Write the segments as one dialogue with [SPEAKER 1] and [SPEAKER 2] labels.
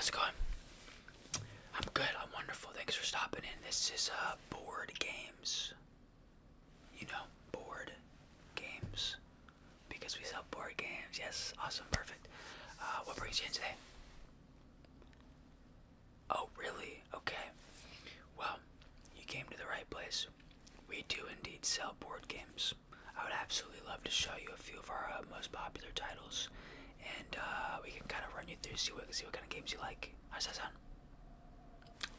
[SPEAKER 1] How's it going? I'm good. I'm wonderful. Thanks for stopping in. This is board games. You know, board games. Because we sell board games. Yes, awesome, perfect. What brings you in today? Oh, really? Okay. Well, you came to the right place. We do indeed sell board games. I would absolutely love to show you a few of our most popular titles, and we can kind of run you through, see what kind of games you like. How does that sound?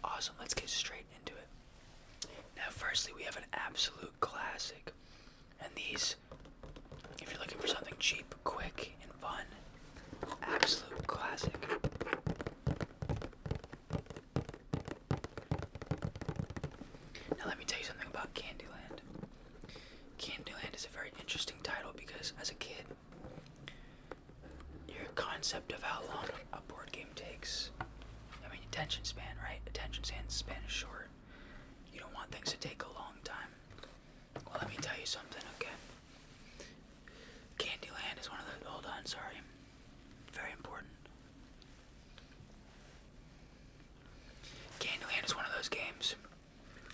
[SPEAKER 1] Awesome. Let's get straight into it. Now, firstly, we have an absolute classic, and these, if you're looking for something cheap, quick, and fun, absolute classic. Now, let me tell you something about Candyland. Candyland is a very interesting title because, as a kid, your concept of how long a board game takes, I mean, attention span, right? Attention span is short. You don't want things to take a long time. Well, let me tell you something, okay? Candyland is one of the, hold on, sorry. Very important. Candyland is one of those games,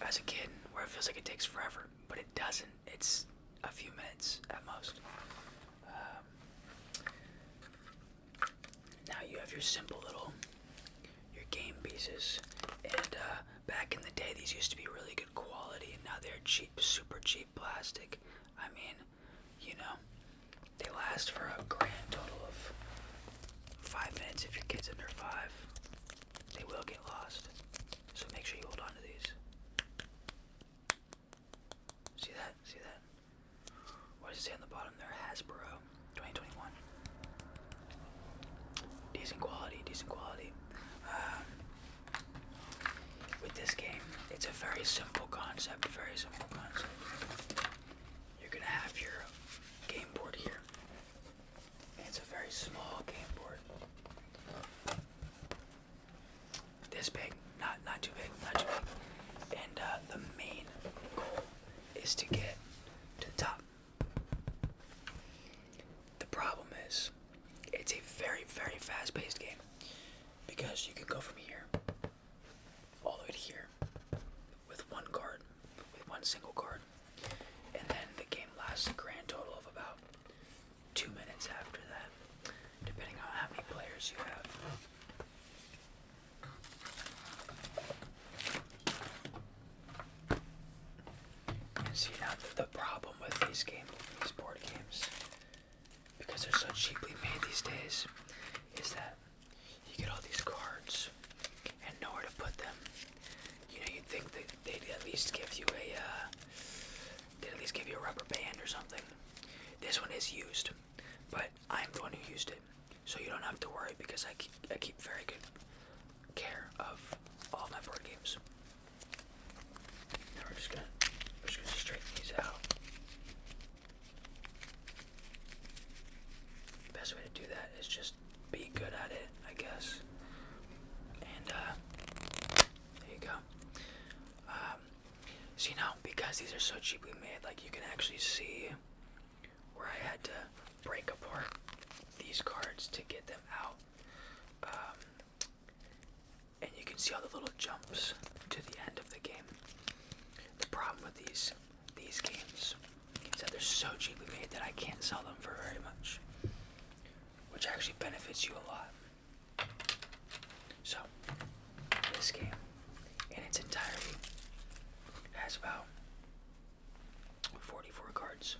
[SPEAKER 1] as a kid, where it feels like it takes forever, but it doesn't. It's a few minutes at most. Now you have your simple little, your game pieces, and back in the day these used to be really good quality, and now they're cheap, super cheap plastic. I mean, you know, they last for a grand total of 5 minutes if your kid's under 5. They will get lost, so make sure you hold on to these. See that? See that? What does it say on the bottom there? Hasbro 2021. Decent quality, decent quality. With this game, it's a very simple concept, You're gonna have your game board here. And it's a very small game board. This big, not too big, not too big. And the main goal is to get to the top. The problem is, it's a very, very fast-paced game because you can go from here all the way to here with one card, with one single card, and then the game lasts a grand total of about 2 minutes after that, depending on how many players you have. And see, now the problem with these board games, because they're so cheaply made these days, is that you get all these cards and nowhere to put them. You know, you'd think that they'd at least give you a rubber band or something. This one is used, but I'm the one who used it, so you don't have to worry because I keep very good care of all of my board games. Now we're just gonna straighten these out. Best way to do that is just be good at it, I guess. And there you go. See, now, because these are so cheaply made, like, you can actually see where I had to break apart these cards to get them out. And you can see all the little jumps to the end of the game. The problem with these games is that they're so cheaply made that I can't sell them for very much, which actually benefits you a lot. So, this game, in its entirety, has about 44 cards,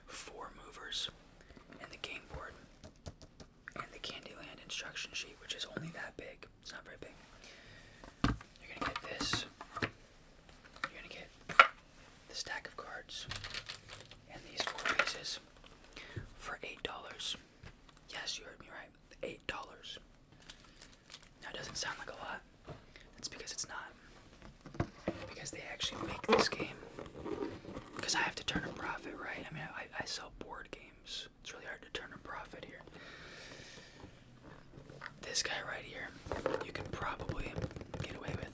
[SPEAKER 1] 4 movers, and the game board, and the Candyland instruction sheet, which is only that big. It's not very big. You're gonna get this. You're gonna get the stack of cards, and these 4 pieces for $8. Yes, you heard me right. $8. Now, it doesn't sound like a lot. That's because it's not. Because they actually make this game. Because I have to turn a profit, right? I mean, I sell board games. It's really hard to turn a profit here. This guy right here, you can probably get away with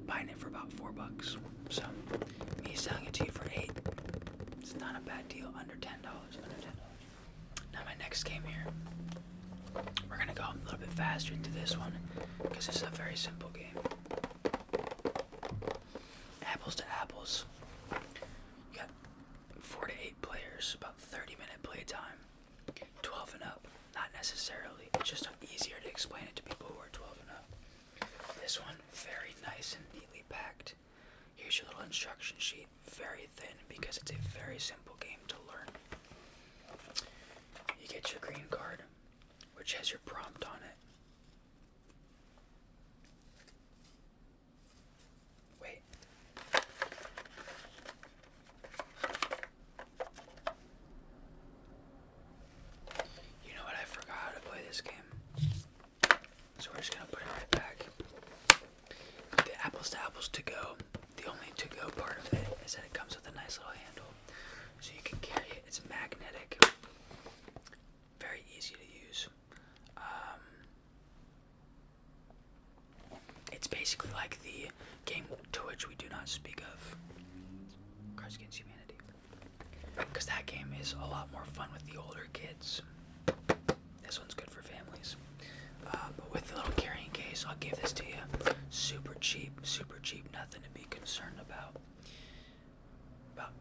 [SPEAKER 1] buying it for about $4. So, me selling it to you for $8, it's not a bad deal. Under $10. Now my next game here, we're gonna go a little bit faster into this one because this is a very simple game. Apples to apples. You got 4 to 8 players, about 30-minute playtime. 12 and up, not necessarily. It's just easier to explain it to people who are 12 and up. This one, very nice and neatly packed. Here's your little instruction sheet, very thin because it's a very simple game to learn. You get your green card, which has your prompt on it. Wait. You know what? I forgot how to play this game. So we're just gonna put it right back. The apples to apples to go. The only to go part of it is that it comes with a nice little handle. So you can carry it. It's magnetic. Very easy to use. It's basically like the game to which we do not speak of, Cards Against Humanity. Because that game is a lot more fun with the older kids. This one's good for families. But with the little carrying case, I'll give this to you. Super cheap, nothing to be concerned about. About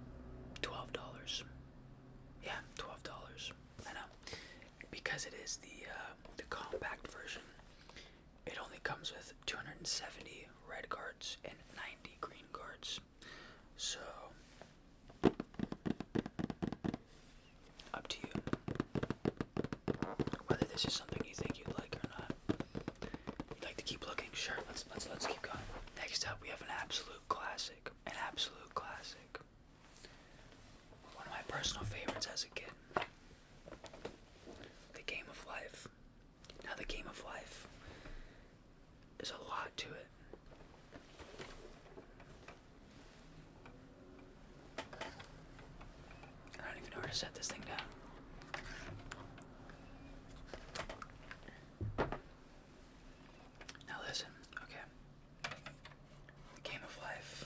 [SPEAKER 1] $12. Yeah, $12. I know. Because it is the compact version, it only comes with 270 red cards and 90 green cards. So, up to you. Whether this is something you think you'd like or not. You'd like to keep looking? Sure, let's keep going. Next up, we have an absolute classic. An absolute classic. One of my personal favorites as a kid. The Game of Life. Now, the Game of Life, there's a lot to it. I don't even know where to set this thing down. Now listen, okay. The Game of Life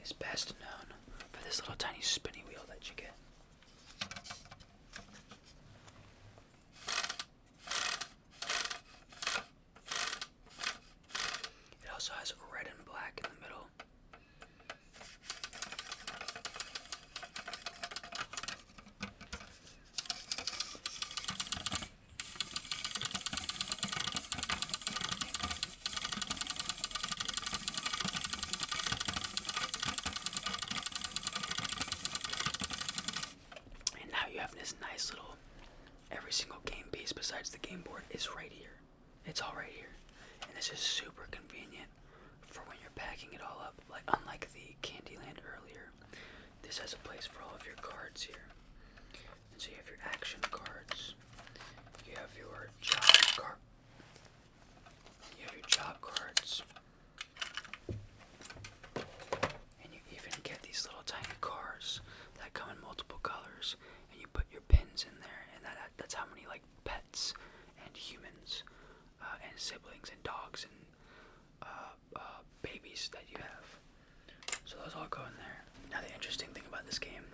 [SPEAKER 1] is best known for this little tiny spinny wheel that you get. It also has red and black in the middle. And now you have this nice little, every single game piece besides the game board is right here. It's all right here. And this is super convenient for when you're packing it all up. Like, unlike the Candyland earlier, this has a place for all of your cards here. And so you have your action cards. You have your job card. You have your job cards. And you even get these little tiny cars that come in multiple colors. And you put your pins in there. And that's how many, like, pets and humans and siblings and dogs and babies that you have. So those all go in there. Now the interesting thing about this game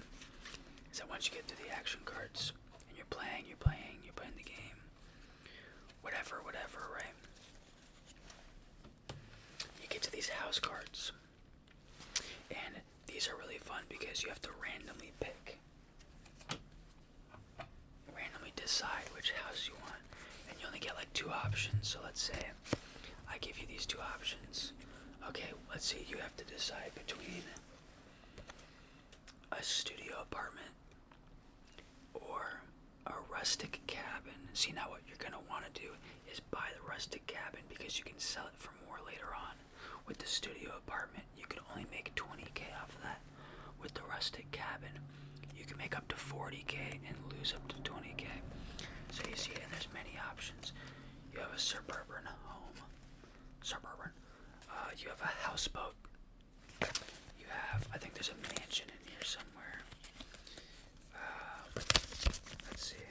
[SPEAKER 1] is that once you get to the action cards and you're playing the game, whatever, right? You get to these house cards. And these are really fun because you have to randomly decide which house you want. And you only get like 2 options. So let's say I give you these 2 options. Okay, let's see, you have to decide between a studio apartment or a rustic cabin. See, now what you're going to want to do is buy the rustic cabin because you can sell it for more later on. With the studio apartment, you can only make 20K off of that. With the rustic cabin, you can make up to 40K and lose up to 20K. So you see, and there's many options. You have a suburban home. You have a houseboat. You have, I think there's a mansion in here somewhere. Let's see.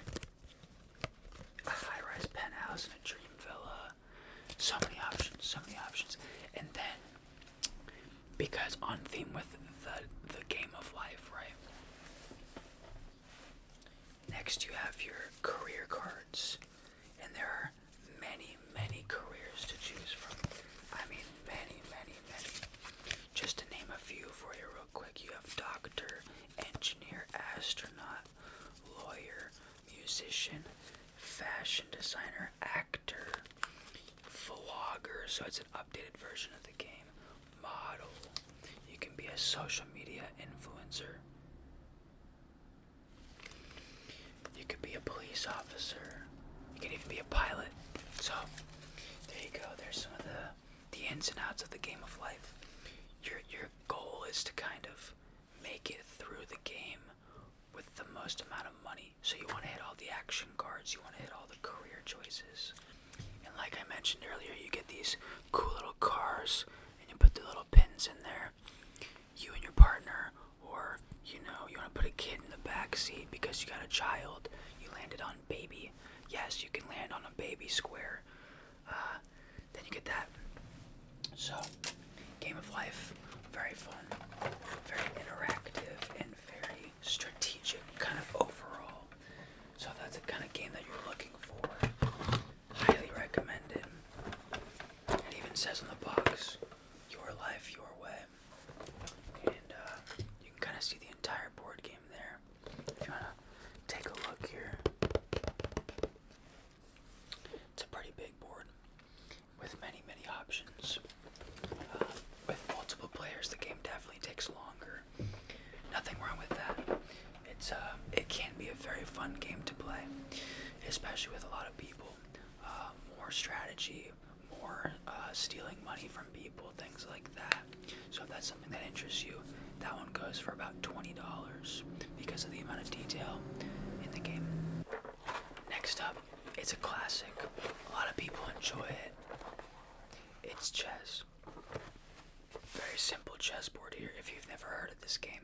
[SPEAKER 1] A high-rise penthouse and a dream villa. So many options. And then, because on theme with the Game of Life, right? Next you have your career cards, and there are many, many careers to choose from. I mean, many, many, many. Just to name a few for you real quick, you have doctor, engineer, astronaut, lawyer, musician, fashion designer, actor, vlogger, so it's an updated version of the game, model. You can be a social media influencer. You could be a police officer. You can even be a pilot. So, there you go. There's some of the ins and outs of the game of life. Your goal is to kind of make it through the game with the most amount of money. So you want to hit all the action cards. You want to hit all the career choices. And like I mentioned earlier, you get these cool little cars, and you put the little pins in there. You and your partner, or you want to put a kid in the back seat because you got a child. You landed on baby. Yes, you can land on a baby square. Then you get that. So, game of life, very fun, very interactive, and very strategic kind of overall. So if that's the kind of game that you're looking for, highly recommended. It even says on the box, your life, your way. And you can kind of see the entire board game there. If you want to take a look here, it's a pretty big board with many, many options. With multiple players, the game definitely takes longer. Nothing wrong with that. It can be a very fun game to play, especially with a lot of people. More strategy, more stealing money from people, things like that. So if that's something that interests you, that one goes for about $20 because of the amount of detail in the game. Next up, it's a classic. A lot of people enjoy it. It's chess. Very simple chessboard here if you've never heard of this game.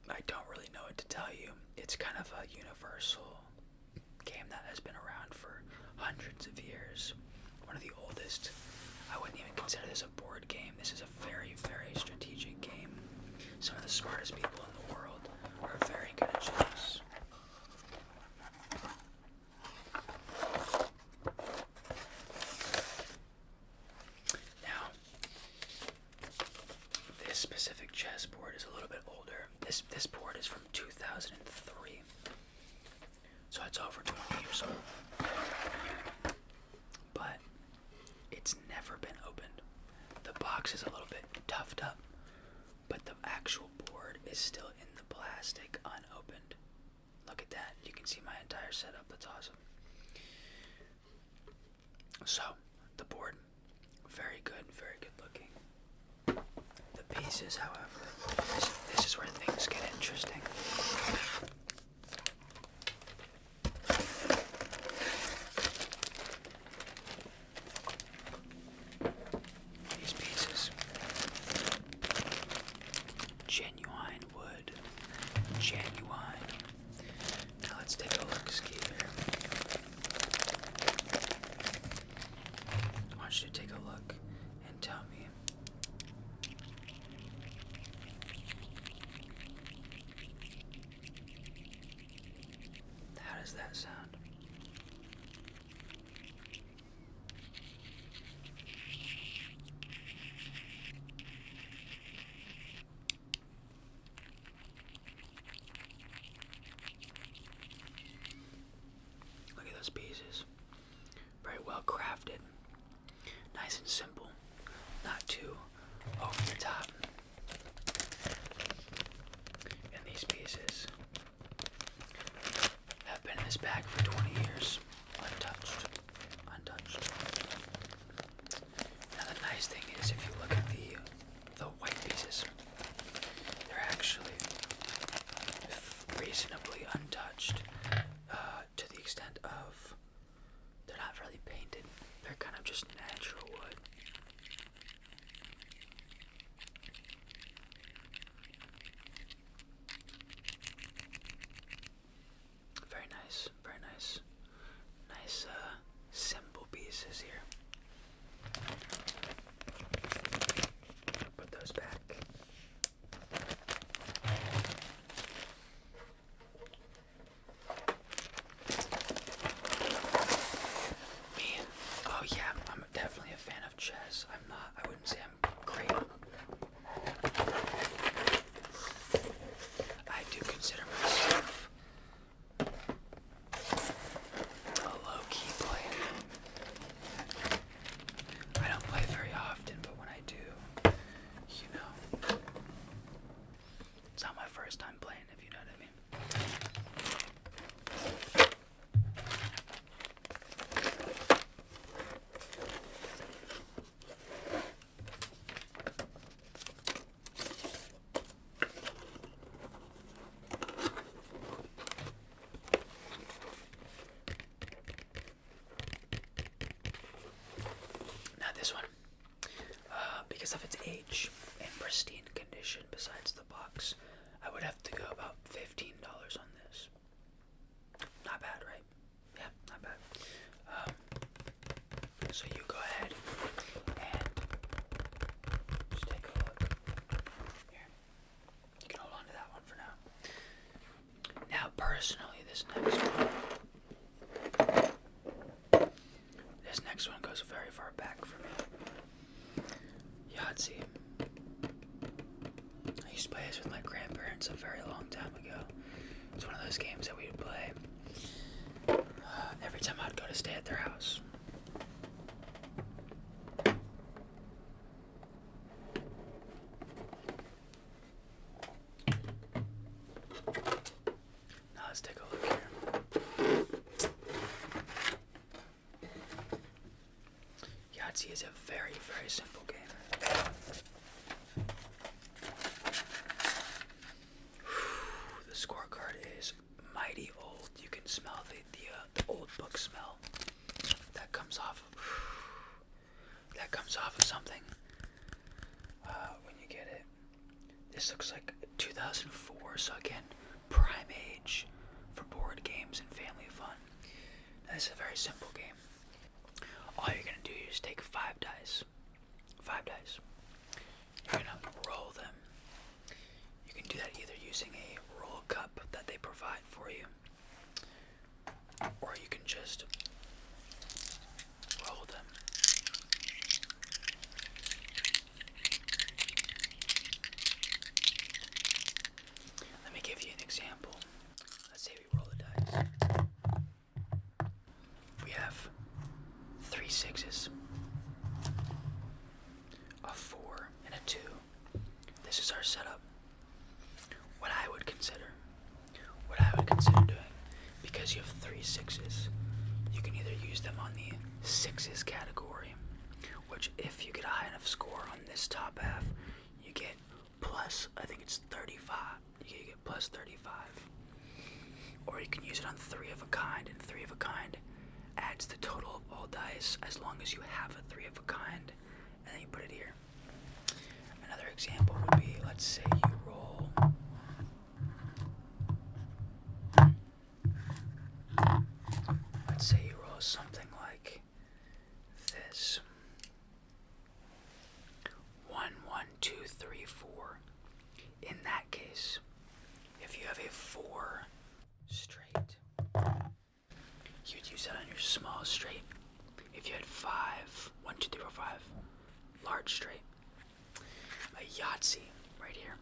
[SPEAKER 1] I don't really know what to tell you. It's kind of a universal game that has been around for hundreds of years. One of the oldest. I wouldn't even consider this a board game. This is a very, very strategic game. Some of the smartest people in the world are very good at chess. Now, this specific chessboard is a little bit older. This board is from 2003. So it's over 20 years old. But it's never been opened. The box is a little bit toughed up, but the actual board is still in the plastic, unopened. Look at that. You can see my entire setup. That's awesome. So, the board, very good looking. The pieces, however, this is where things get interesting. These pieces, genuine wood, genuine. Now let's take a look-see here. I want you to take a look and tell me. How does that sound? Look at those pieces. Very well crafted. Nice and simple. Not too over the top. And these pieces have been in this bag for 20 years. Untouched. Now the nice thing is, if you look at the white pieces, they're actually reasonably untouched, to the extent of they're not really painted. They're kind of just natural wood. Very nice, very nice. Nice, simple pieces here. because of its age and pristine condition besides the box, I would have to go about $15 on this. Not bad, right? Yeah, not bad. So you go ahead and just take a look. Here. You can hold on to that one for now. Now, personally, this next one goes very far back for me. Yahtzee. I used to play this with my grandparents a very long time ago. It's one of those games that we would play every time I'd go to stay at their house. Now let's take a look here. Yahtzee is a very, very simple game. The scorecard is mighty old. You can smell the old book smell that comes off of something when you get it. This looks like 2004, so again, prime age for board games and family fun. Now, this is a very simple game. All you're gonna do is take 5 dice. 5 dice. You're gonna roll them. You can do that either using a roll cup that they provide for you, or you can just roll them. Let me give you an example. Let's say we roll the dice. We have 3 6s, a 4, and a 2. This is our setup. What I would consider doing, because you have 3 6s, you can either use them on the 6s category, which if you get a high enough score on this top half, you get plus, I think it's 35. You get plus 35. Or you can use it on 3 of a kind, and 3 of a kind adds the total of all dice as long as you have a 3 of a kind, and then you put it here. Another example would be, let's say you roll something like this. 1 1 2 3 4. In that case, if you have a 4 straight, you'd use that on your small straight. If you had 5, 1 2 3 4 5, large straight. A Yahtzee right here.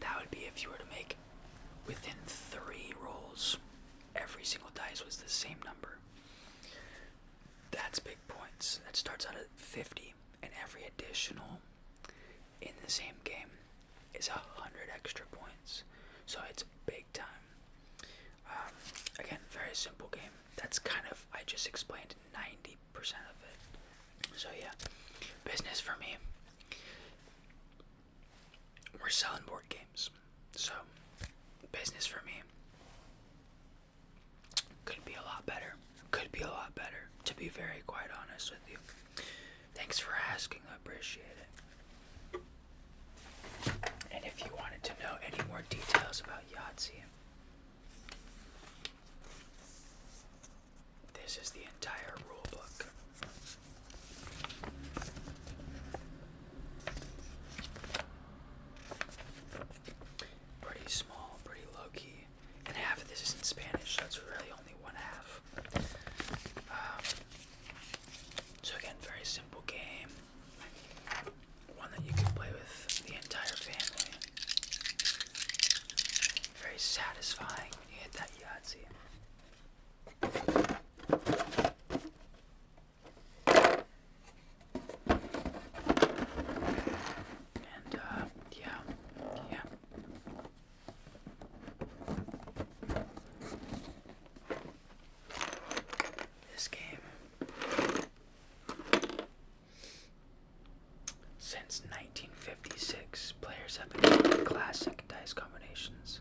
[SPEAKER 1] That would be if you were to make within 3 rolls, every single dice was the same number. That's big points. That starts out at 50, and every additional in the same game is 100 extra points. So it's big time. Again, very simple game. That's kind of, I just explained 90% of it. So yeah, business for me. We're selling board games. So, business for me. Could be a lot better. To be very quite honest with you. Thanks for asking. I appreciate it. And if you wanted to know any more details about Yahtzee, this is the entire rule book. Pretty small, pretty low-key. And half of this is in Spanish, so it's really only one half. So again, very simple game. One that you can play with the entire family. Very satisfying when you hit that Yahtzee. And yeah. This game, since 1956, players have been using classic dice combinations.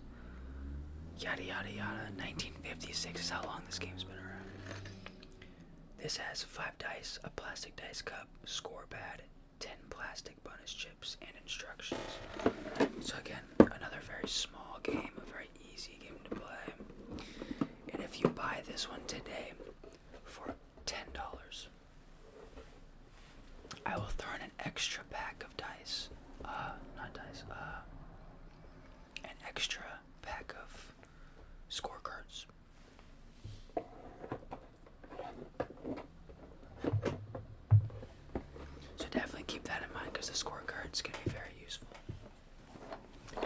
[SPEAKER 1] Yada yada yada. 1956 is how long this game's been around. This has 5 dice, a plastic dice cup, score pad, 10 plastic game, a very easy game to play. And if you buy this one today for $10, I will throw in an extra pack of dice. An extra pack of scorecards. So definitely keep that in mind because the scorecards can be very useful.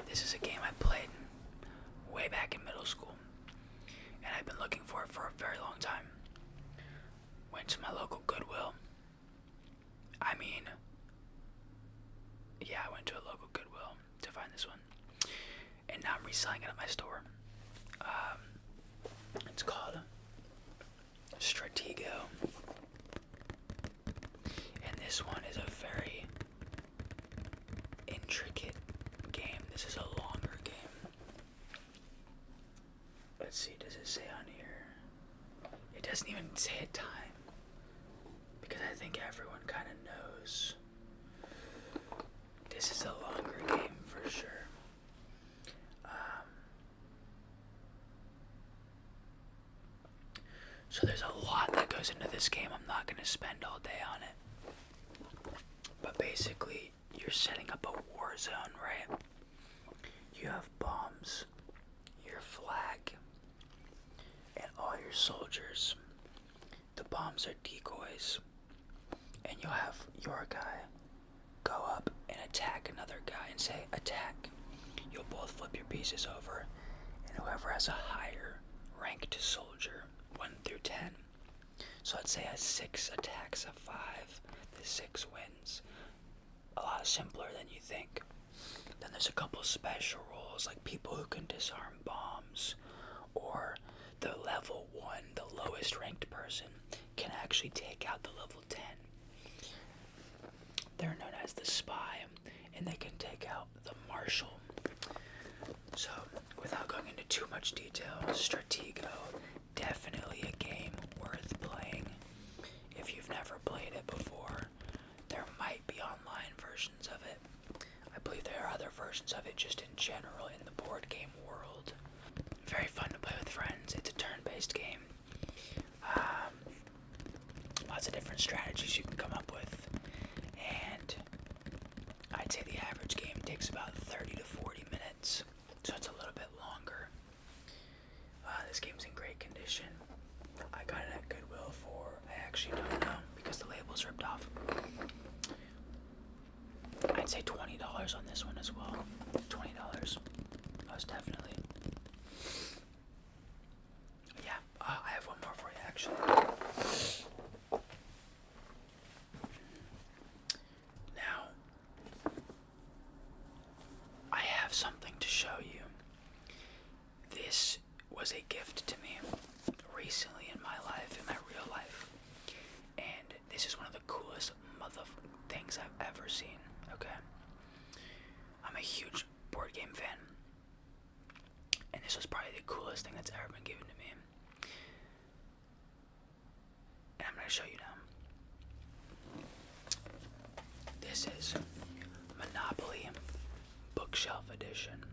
[SPEAKER 1] This is a game I played way back in middle school, and I've been looking for it for a very long time. Went to my local Goodwill. I went to a local Goodwill to find this one, and now I'm reselling it at my store. It's called Stratego, and this one is a very intricate game. This is a longer game. Let's see, does it say on here? It doesn't even say a time, because I think everyone kind of knows this is a longer game for sure. So there's a lot that goes into this game. I'm not going to spend all day on it. But basically, you're setting up a war zone, right? You have bombs, your flag, and all your soldiers. The bombs are decoys. And you'll have your guy go up and attack another guy and say, attack. You'll both flip your pieces over, and whoever has a higher ranked soldier, 1 through 10. So let's say a 6 attacks a 5, the 6 wins. A lot simpler than you think. Then there's a couple special rules, like people who can disarm bombs, or the level 1, the lowest ranked person, can actually take out the level 10. They're known as the spy, and they can take out the marshal. So, without going into too much detail, Stratego, definitely a game worth playing. If you've never played it before, there might be online versions of it. I believe there are other versions of it just in general in the board game world. Very fun to play with friends. It's a turn-based game. Lots of different strategies you can come up with. And I'd say the average game takes about 30 to 40 minutes. So it's a little bit longer. This game's in great condition. I got it at Goodwill for, I actually don't know, because the label's ripped off. I'd say $20 on this one as well. $20. Most definitely. Yeah, I have one more for you actually. Now, I have something to show you. This was a gift to me recently in my life, in my real life. And this is one of the coolest things I've ever seen, okay? I'm a huge board game fan. And this was probably the coolest thing that's ever been given to me. And I'm going to show you now. This is Monopoly Bookshelf Edition.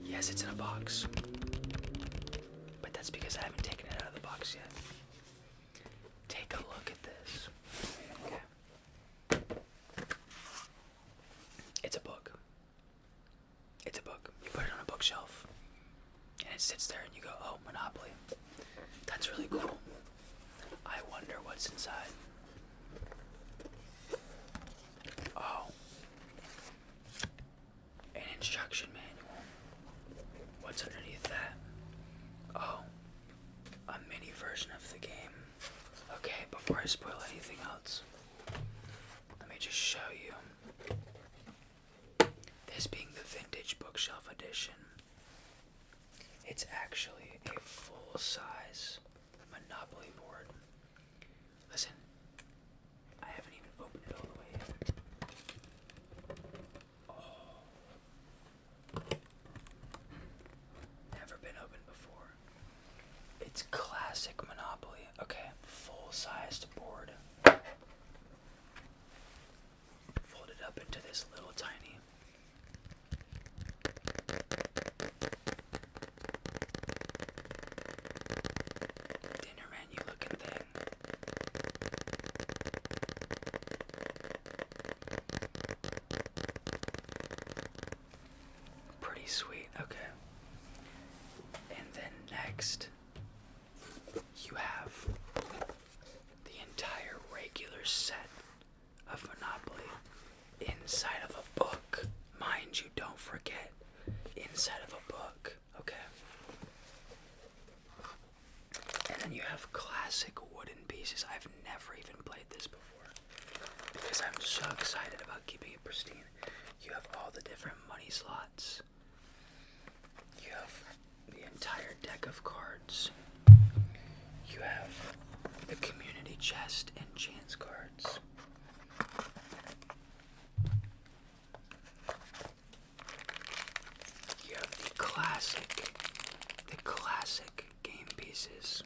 [SPEAKER 1] Yes, it's in a box. But that's because I haven't taken it out of the box yet. Take a look at this. Okay. It's a book. It's a book. You put it on a bookshelf. And it sits there and you go, oh, Monopoly. That's really cool. I wonder what's inside. Oh. An instruction manual. What's underneath that? Oh. A mini version of the game. Okay, before I spoil anything else, let me just show you. This being the vintage bookshelf edition, it's actually a full-size Monopoly board. Listen, I haven't even opened it all the way yet. Oh. Never been opened before. It's classic Monopoly. Okay, full-sized board. Folded up into this little tiny sweet. Okay. And then next, you have the entire regular set of Monopoly inside of a book. Mind you, don't forget, inside of a book. Okay. And then you have classic wooden pieces. I've never even played this before because I'm so excited about keeping it pristine. You have all the different money slots. You have the entire deck of cards. You have the community chest and chance cards. You have the classic game pieces.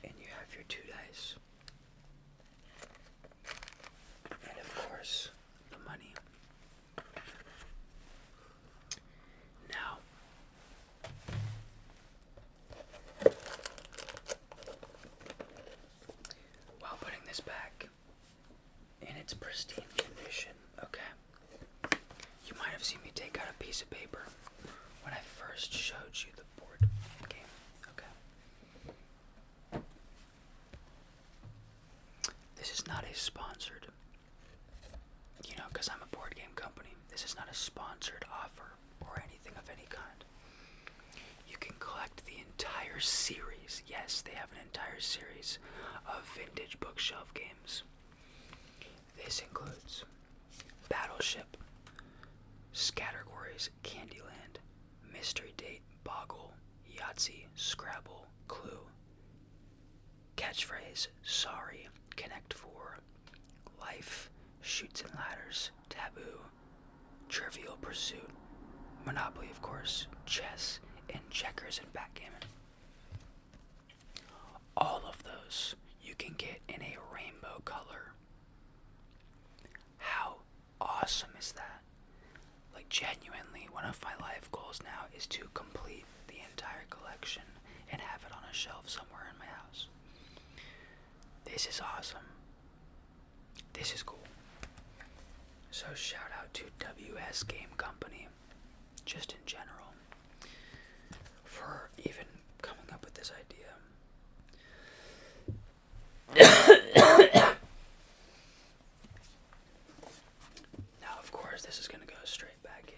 [SPEAKER 1] And you have your 2 dice. And of course, the money. Now, while putting this back in its pristine condition, okay, you might have seen me take out a piece of paper when I first showed you the board game, okay? This is not a sponsored, because I'm a board game company, this is not a sponsored offer or anything of any kind. You can collect the entire series. Yes, they have an entire series of vintage bookshelf games. This includes Battleship, Scattergories, Candyland, Mystery Date, Boggle, Yahtzee, Scrabble, Clue, Catchphrase, Sorry, Connect 4, Life, Chutes and Ladders, Taboo, Trivial Pursuit, Monopoly, of course, Chess, and Checkers and Backgammon. All of those you can get in a rainbow color. How awesome is that? Like, genuinely, one of my life goals now is to complete the entire collection and have it on a shelf somewhere in my house. This is awesome. This is cool. So shout out to WS Game Company, just in general, for even coming up with this idea. Now, of course, this is going to go straight back in.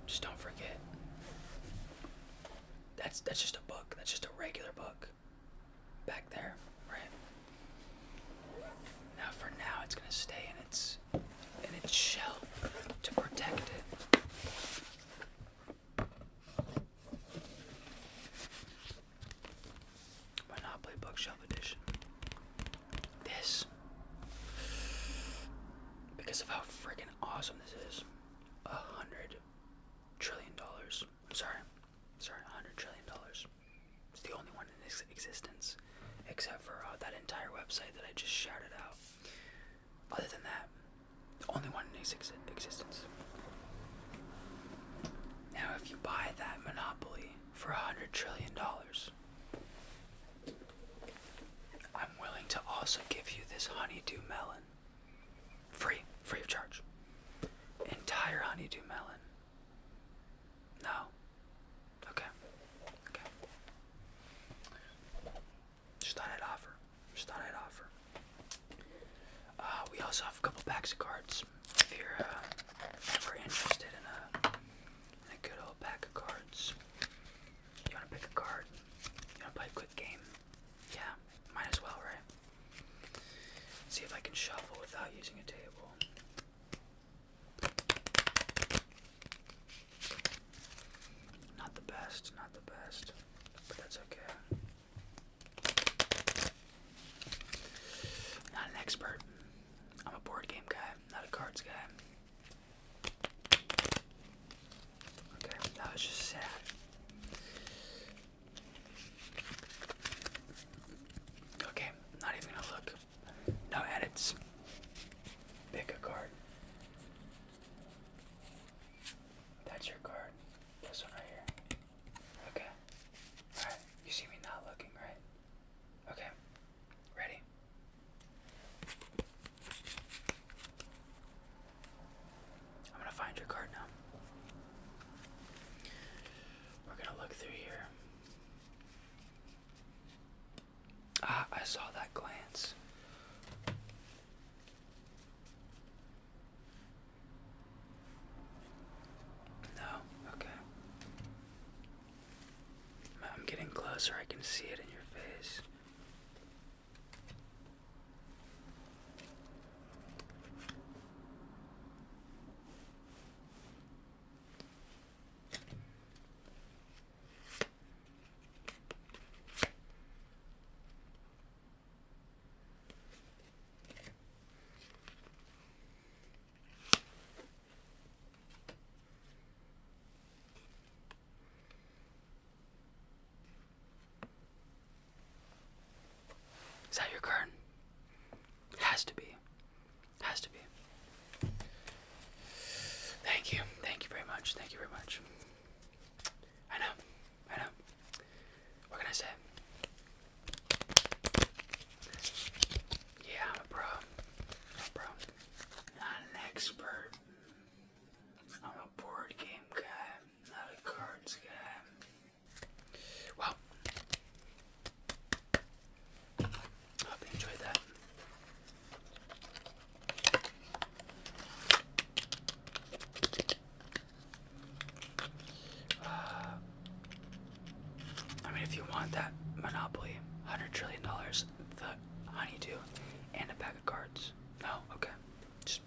[SPEAKER 1] Just don't forget. That's just a book. That's just a regular book. Back there, right? Now, for now, it's gonna stay in its shell to protect it. Monopoly Bookshelf Edition. This, because of how friggin' awesome this is, $100 trillion. I'm sorry, $100 trillion. It's the only one in existence, except for that entire website that I just shouted out. Other than that, the only one in existence. Now, if you buy that Monopoly for $100 trillion, I'm willing to also give you this honeydew melon. Free of charge. Entire honeydew melon. No. Okay. Just thought I'd offer. We also have a couple packs of cards. If you're ever interested in a good old pack of cards, you want to pick a card, you want to play a quick game, yeah, might as well, right? See if I can shuffle without using a table. Not the best, but that's okay. Not an expert. I'm a board game guy, not a cards guy. Okay, that was just sad. Okay, not even gonna look. No edits. Pick a card. see it in your face. Is that your card? Has to be. Has to be. Thank you. Thank you very much. Thank you very much. I know. I know. What can I say? Yeah, I'm a pro. I'm a pro. Not an expert. I'm a board game guy, not a cards guy. Well, I hope you enjoyed that. I mean, if you want that Monopoly, $100 trillion, the honeydew, and a pack of cards. No? Okay. Just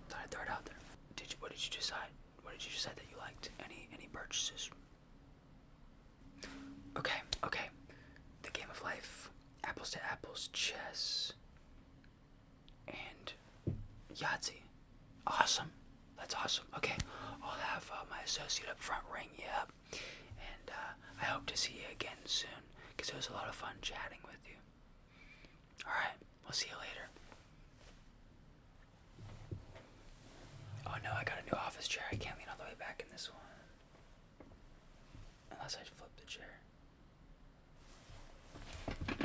[SPEAKER 1] thought I'd throw it out there. What did you decide? What did you decide that you liked? Any purchases? Okay. The Game of Life, Apples to Apples, chess, and Yahtzee. Awesome. That's awesome. Okay. I'll have my associate up front ring you up. And I hope to see you again soon, because it was a lot of fun chatting with you. Alright, we'll see you later. Oh no, I got a new office chair. I can't lean all the way back in this one. Unless I flip the chair.